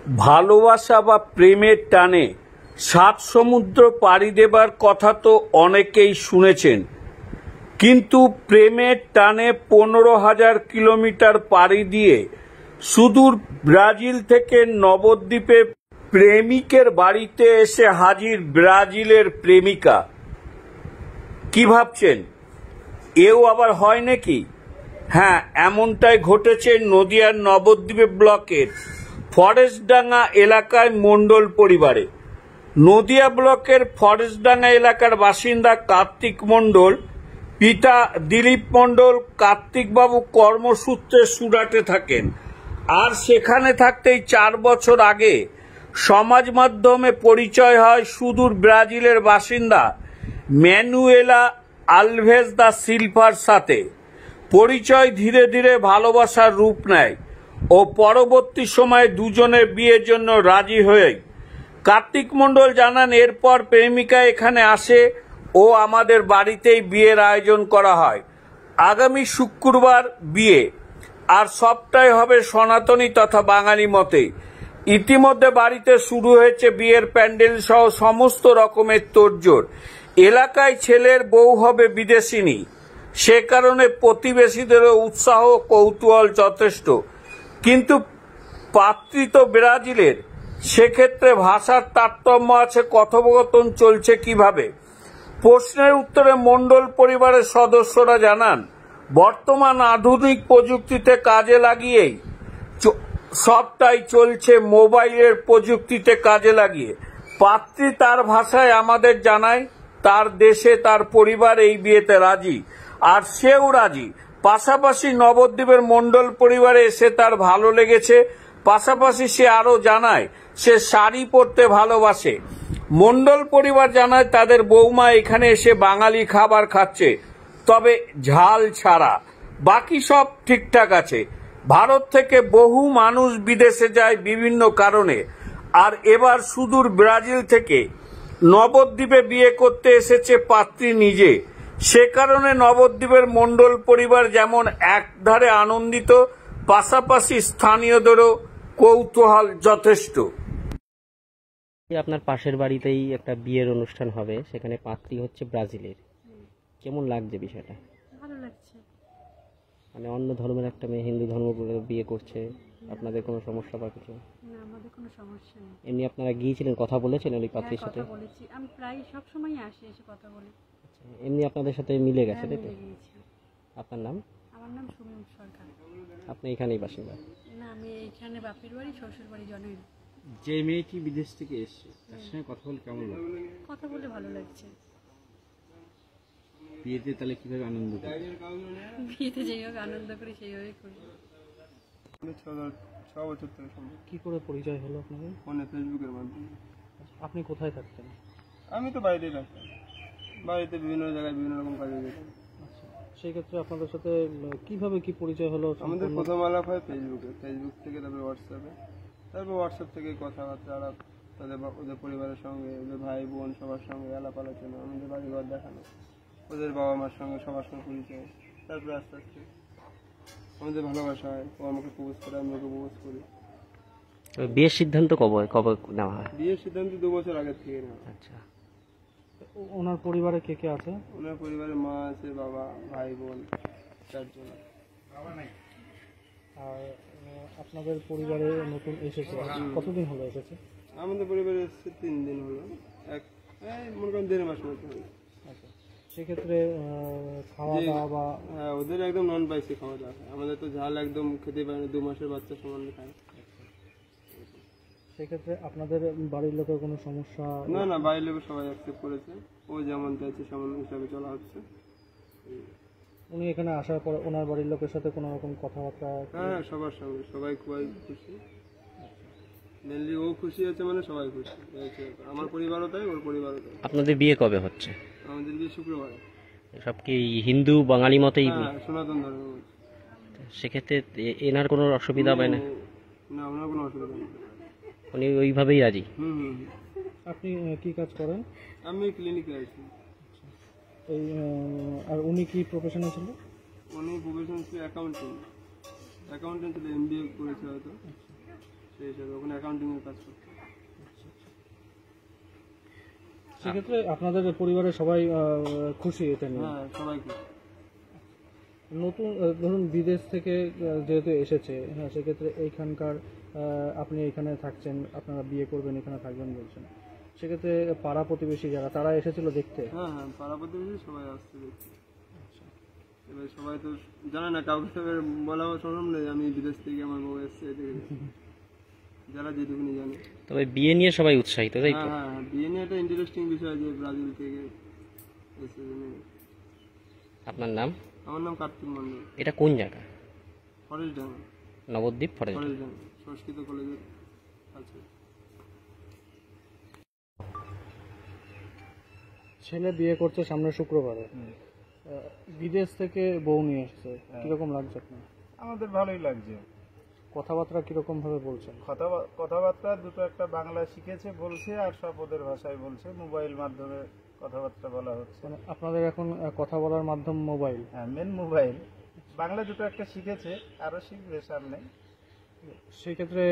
ভালোবাসা বা প্রেমের টানে সাত সমুদ্র পাড়ি দেবার কথা তো অনেকেই শুনেছেন, কিন্তু প্রেমের টানে 15,000 কিলোমিটার পাড়ি দিয়ে সুদূর ব্রাজিল থেকে নবদ্বীপে প্রেমিকের বাড়িতে এসে হাজির ব্রাজিলের প্রেমিকা। কি ভাবছেন, এও আবার হয় নাকি? হ্যাঁ, এমনটাই ঘটেছে নদিয়ার নবদ্বীপ ব্লকের ফরেস্টডাঙ্গা এলাকায় মণ্ডল পরিবারে। নদিয়া ব্লকের ফরেস্টডাঙ্গা এলাকার বাসিন্দা কার্তিক মণ্ডল, পিতা দিলীপ মণ্ডল। কার্তিকবাবু কর্মসূত্রে সুরাটে থাকেন, আর সেখানে থাকতেই 4 বছর আগে সমাজ মাধ্যমে পরিচয় হয় সুদূর ব্রাজিলের বাসিন্দা ম্যানুয়েলা আলভেজ দা সিলভার সাথে। পরিচয় ধীরে ধীরে ভালোবাসার রূপ নেয় ও পরবর্তী সময়ে দুজনের বিয়ের জন্য রাজি হয়ে কার্তিক মণ্ডল জানান, এরপর প্রেমিকা এখানে আসে ও আমাদের বাড়িতেই বিয়ের আয়োজন করা হয়। আগামী শুক্রবার বিয়ে, আর সবটাই হবে সনাতনী তথা বাঙালি মতে। ইতিমধ্যে বাড়িতে শুরু হয়েছে বিয়ের প্যান্ডেল সহ সমস্ত রকমের তোড়জোড়। এলাকায় ছেলের বউ হবে বিদেশিনী, সে কারণে প্রতিবেশীদেরও উৎসাহ ও কৌতূহল যথেষ্ট। কিন্তু পাত্রী তো ব্রাজিলের, সেক্ষেত্রে ভাষার তারতম্য আছে। কথোপকথন চলছে কিভাবে? প্রশ্নের উত্তরে মণ্ডল পরিবারের সদস্যরা জানান, বর্তমান আধুনিক প্রযুক্তিতে কাজে লাগিয়েই সবটাই চলছে। মোবাইলের প্রযুক্তিতে কাজে লাগিয়ে পাত্রী তার ভাষায় আমাদের জানায় তার দেশে তার পরিবার এই বিয়েতে রাজি, আর সেও রাজি। পাশাপাশি নবদ্বীপের মণ্ডল পরিবারে এসে তার ভালো লেগেছে। পাশাপাশি সে আরো জানায় সে শাড়ি পরতে ভালোবাসে। মণ্ডল পরিবার জানায় তাদের বৌমা এখানে এসে বাঙালি খাবার খাচ্ছে, তবে ঝাল ছাড়া। বাকি সব ঠিকঠাক আছে। ভারত থেকে বহু মানুষ বিদেশে যায় বিভিন্ন কারণে, আর এবার সুদূর ব্রাজিল থেকে নবদ্বীপে বিয়ে করতে এসেছে পাত্রী নিজে। সে কারণে নবদ্বীপের মণ্ডল পরিবার যেমন একধারে আনন্দিত, পাশাপাশি স্থানীয়দেরও কৌতূহল যথেষ্ট। আপনার পাশের বাড়িতেই একটা বিয়ের অনুষ্ঠান হবে, সেখানে পাত্রী হচ্ছে ব্রাজিলের। কেমন লাগছে বিষয়টা? ভালো লাগছে। মানে অন্য ধর্মের একটা মেয়ে হিন্দু ধর্ম বিয়ে করছে, আপনাদের কোনো সমস্যা বা কিছু? না, আমাদের কোনো সমস্যা নেই। এমনি আপনারা গিয়েছিলেন, কথা বলেছিলেন ওই পাত্রীর সাথে? কথা বলেছি, আমি প্রায় সব সময় আসি, এসে কথা বলি। এমনি আপনাদের সাথে মিলে গেছে, তাই তো? মিলে গিয়েছি। আপনার নাম? আমার নাম সুমিম সরকার। আপনি এখানেই বাসিন্দা? না, আমি এখানে বাপের বাড়ি, শ্বশুর বাড়ি জনই। যে মেয়েটি বিদেশ থেকে এসছে তার সঙ্গে কথা বলে কেমন লাগে? কথা বলে ভালো লাগছে। বিয়েতে তাহলে কিভাবে আনন্দ করে? বিয়েতে যেই হোক আনন্দ করি, সেইভাবেই করি। 6 বছর থেকে সম্ভব। কি করে পরিচয় হলো আপনাদের? ফোনে, ফেসবুকের মাধ্যমে। আপনি কোথায় থাকতেন? আমি তো বাইরেই থাকতাম, বাড়িতে বিভিন্ন জায়গায় বিভিন্ন রকম কাজে যেতাম। আচ্ছা, সেই ক্ষেত্রে আপনাদের সাথে কিভাবে কি পরিচয় হলো? আমাদের প্রথম আলাপ হয় ফেসবুকে, ফেসবুক থেকে তারপরে হোয়াটসঅ্যাপে, তারপর হোয়াটসঅ্যাপ থেকে কথাবার্তা আলাপ, ওদের পরিবারের সঙ্গে, ওদের ভাই বোন সবার সঙ্গে আলাপ আলোচনা, আমাদের বাড়িঘর দেখানো, ওদের বাবা মার সঙ্গে সবার সঙ্গে পরিচয়। তারপরে আস্তে আস্তে আমাদের ভালোবাসা হয়, ও আমাকে প্রপোজ করে, আমি ওকে প্রপোজ করি। বিয়ের সিদ্ধান্ত কবে কবে নেওয়া হয়? বিয়ের সিদ্ধান্ত 2 বছর আগে থেকে নেওয়া। আচ্ছা, ওনার পরিবারে কে কে আছে? ওনার পরিবারে মা আছে, বাবা, ভাই বোন 4 জন। আর আপনাদের পরিবারে নতুন এসেছে, কতদিন হলো এসেছে? আমাদের পরিবারে এসেছে 3 দিন হলো, মনে করেন 1.5 মাস মতো হলো। আচ্ছা, সেক্ষেত্রে খাওয়া দাওয়া বা? হ্যাঁ, ওদের একদম নন স্পাইসি খাওয়া দাওয়া হয়, আমাদের তো ঝাল একদম খেতে পারে না, 2 মাসের বাচ্চা সমান খায়। সেক্ষেত্রে আপনাদের বাড়ির লোকের কোনো সমস্যা? না না, বাড়ির লোক সবাই অ্যাকসেপ্ট করেছে, ও যেমন চাইছে সেমন হিসাবে চলা হচ্ছে। উনি এখানে আসার পরে ওনার বাড়ির লোকের সাথে কোনো রকম কথাবার্তা? হ্যাঁ, সবার সঙ্গে, সবাই খুবই খুশি। মেনলি ও খুশি আছে মানে সবাই খুশি। আমার পরিবারও তাই, ওর পরিবারও তাই। আপনাদের বিয়ে কবে হচ্ছে? আমাদের বিয়ে শুক্রবারে। সব কি হিন্দু বাঙালি মতেই? হ্যাঁ, সনাতন ধর্ম। সেক্ষেত্রে এনার কোনো অসুবিধা হবে না? না, ওনার কোনো অসুবিধা নেই, উনি ওইভাবেই রাজি? হুম। আপনি কি কাজ করেন? আমি ক্লিনিকে আছি। এই আর উনি কি প্রফেশনে ছিল? উনি প্রফেশন ছিল অ্যাকাউন্টেন্ট ছিল, MBA করেছে হয়তো। সেই হিসাবে ওখানে অ্যাকাউন্টিংয়ের কাজ করতো। সেক্ষেত্রে আপনাদের পরিবারের সবাই খুশি এটা নিয়ে? হ্যাঁ, সবাইকে। নতুন ধরুন বিদেশ থেকে যেহেতু এসেছে, হ্যাঁ, সেক্ষেত্রে এইখানকার আপনি এখানে থাকছেন, আপনারা বিয়ে করবেন, এখানে থাকবেন বলছেন, সেক্ষেত্রে পাড়া প্রতিবেশী যারা তারা এসেছিল দেখতে? হ্যাঁ হ্যাঁ, পাড়া প্রতিবেশী সবাই আসছে দেখতে। এবার সবাই তো জানে না, কাউকে তো এবার বলা সম্ভব নেই আমি বিদেশ থেকে আমার বউ এসছে, যারা যেটুকুনি জানে। তবে বিয়ে নিয়ে সবাই উৎসাহিত, তাই তো? হ্যাঁ হ্যাঁ, বিয়ে নিয়ে একটা ইন্টারেস্টিং বিষয় যে ব্রাজিল থেকে এসে। আপনার নাম? আমার নাম কার্তিক মন্ডল। এটা কোন জায়গা? ফরেস্ট ডাঙ্গা। নবদ্বীপ ফরেস্ট। ফরেস্ট ডাঙ্গা সংস্কৃত কলেজের আছে। ছেলে বিয়ে করছে সামনে শুক্রবারে, বিদেশ থেকে বউ নিয়ে এসেছে, কিরকম লাগছে আপনার? আমাদের ভালোই লাগছে। কথাবার্তা কিরকম ভাবে বলছেন? কথাবার্তা দুটো একটা বাংলা শিখেছে বলছে, আর সব ওদের ভাষায় বলছে, মোবাইল মাধ্যমে কথাবার্তা বলা হচ্ছে। মানে আপনাদের এখন কথা বলার মাধ্যম মোবাইল? হ্যাঁ, মেন মোবাইল। বাংলা দুটো একটা শিখেছে, আরো শিখবে সামনে। সেই ক্ষেত্রে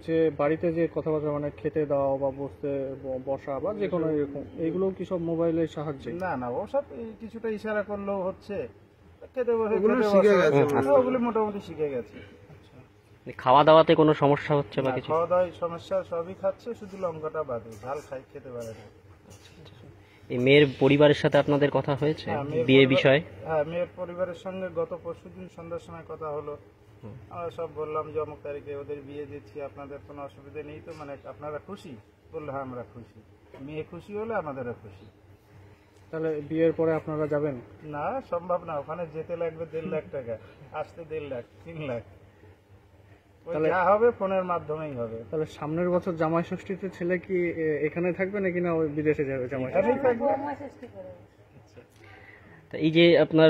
যে বাড়িতে যে কথাবার্তা, মানে খেতে দাও বা বসা বা যে কোনো এরকম, এইগুলো কি সব মোবাইলের সাহায্যে? না না, ওসব কিছুটা ইশারা করলেও হচ্ছে। খেতে বসে ওগুলো খেতে শিখে বসা। গেছে। হ্যাঁ, ওগুলো মোটামুটি শিখে গেছে। খাওয়া দাওয়াতে কোনো সমস্যা হচ্ছে বা না, কিছু? খাওয়া দাওয়ায় সমস্যা সবই খাচ্ছে, শুধু লঙ্কাটা বাদে। ঝাল খেতে পারে না। এই মেয়ের পরিবারের সাথে আপনাদের কথা হয়েছে হ্যাঁ, মেয়ের বিয়ে পরিবার- বিষয়ে? হ্যাঁ, মেয়ের পরিবারের সঙ্গে গত পরশুদিন সন্ধ্যার সময় কথা হলো। আমরা সব বললাম যে অমুক তারিখে ওদের বিয়ে দিচ্ছি, আপনাদের কোনো অসুবিধা নেই তো? মানে আপনারা খুশি? বললো হ্যাঁ, আমরা খুশি। মেয়ে খুশি হলে আমাদেরও খুশি। তাহলে বিয়ের পরে আপনারা যাবেন? না, সম্ভব না। ওখানে যেতে লাগবে 1.5 লাখ টাকা, আসতে 1.5 লাখ, 3 লাখ। ওই যা হবে ফোনের মাধ্যমেই হবে। তাহলে সামনের বছর জামাই ষষ্ঠীতে ছেলে কি এখানে থাকবে নাকি না ওই বিদেশে যাবে জামাই ষষ্ঠী? এখানেই থাকবে। তা এই যে আপনার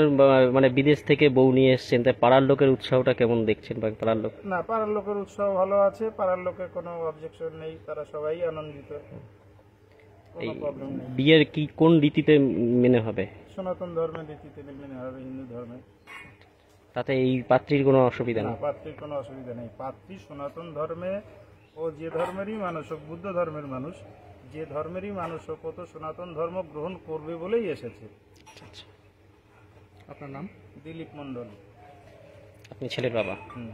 মানে বিদেশ থেকে বউ নিয়ে এসছেন, তাই পাড়ার লোকের উৎসাহটা কেমন দেখছেন? বা পাড়ার লোক? না, পাড়ার লোকের উৎসাহ ভালো আছে। পাড়ার লোকের কোনো অবজেকশন নেই, তারা সবাই আনন্দিত, কোনো প্রবলেম নেই। বিয়ের কি কোন রীতিতে মেনে হবে? সনাতন ধর্মের রীতিতে মেনে হবে, হিন্দু ধর্মে। তাতে এই পাত্রীর কোনো অসুবিধা না, নেই? পাত্রীর কোনো অসুবিধা নেই। পাত্রী সনাতন ধর্মে, ও যে ধর্মেরই মানুষ হোক, বুদ্ধ ধর্মের মানুষ, যে ধর্মেরই মানুষ হোক, ও তো সনাতন ধর্ম গ্রহণ করবে বলেই এসেছে। আচ্ছা। আপনার নাম? দিলীপ মণ্ডল। আপনি ছেলের বাবা? হুম।